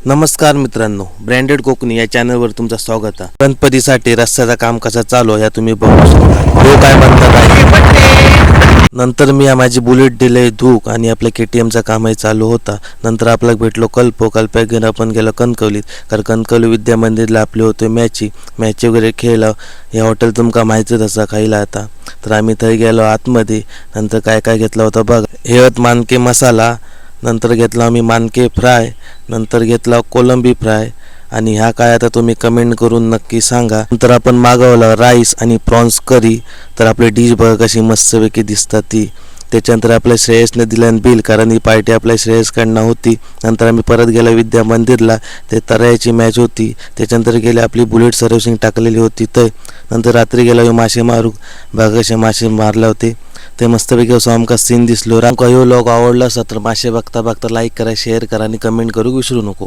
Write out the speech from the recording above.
नमस्कार मित्रांनो, ब्रँडेड कोकणी या चॅनलवर तुमचं स्वागत आहे. गणपतीसाठी रस्त्याचं काम कसं चालू आहे तुम्ही बघू शकता. तो काय म्हणतात आहे. नंतर मी माझी बुलेट दिले धूक आणि आपल्या KTMचा कामही चालू होता. नंतर आपल्याला भेटलो कल्प्या घेऊन आपण गेलो कणकवलीत, कारण कणकवली विद्या मंदिरला आपले होते मॅच वगैरे खेळलं. हे हॉटेल तुमका माहितीच असं खायला आता. तर आम्ही थंय गेलो आतमध्ये. नंतर काय काय घेतलं होतं बघा. हे मानके मसाला, नंतर घेतला आम्ही मानके फ्राय, नंतर घेतला कोलंबी फ्राय आणि ह्या काय आता तुम्ही कमेंट करून नक्की सांगा. नंतर आपण मागवलं राईस आणि प्रॉन्स करी. तर आपली डिश बघा कशी मस्तपैकी दिसतात ती. त्याच्यानंतर आपल्या श्रेयसने दिलं बिल, कारण ही पार्टी आपल्या श्रेयसकडनं होती. नंतर आम्ही परत गेलो विद्या मंदिरला, ते तरायची मॅच होती. त्याच्यानंतर गेले आपली बुलेट सर्व्हिसिंग टाकलेली होती. तर नंतर रात्री गेलो मासे मारू, बघा कसे मासे मारले होते ते मस्तपैकी असं आमका सीन दिसलो. आमका ह्यो व्लॉग आवडला असा तर मासे बघता लाईक करा, शेअर करा आणि कमेंट करू विसरू नको.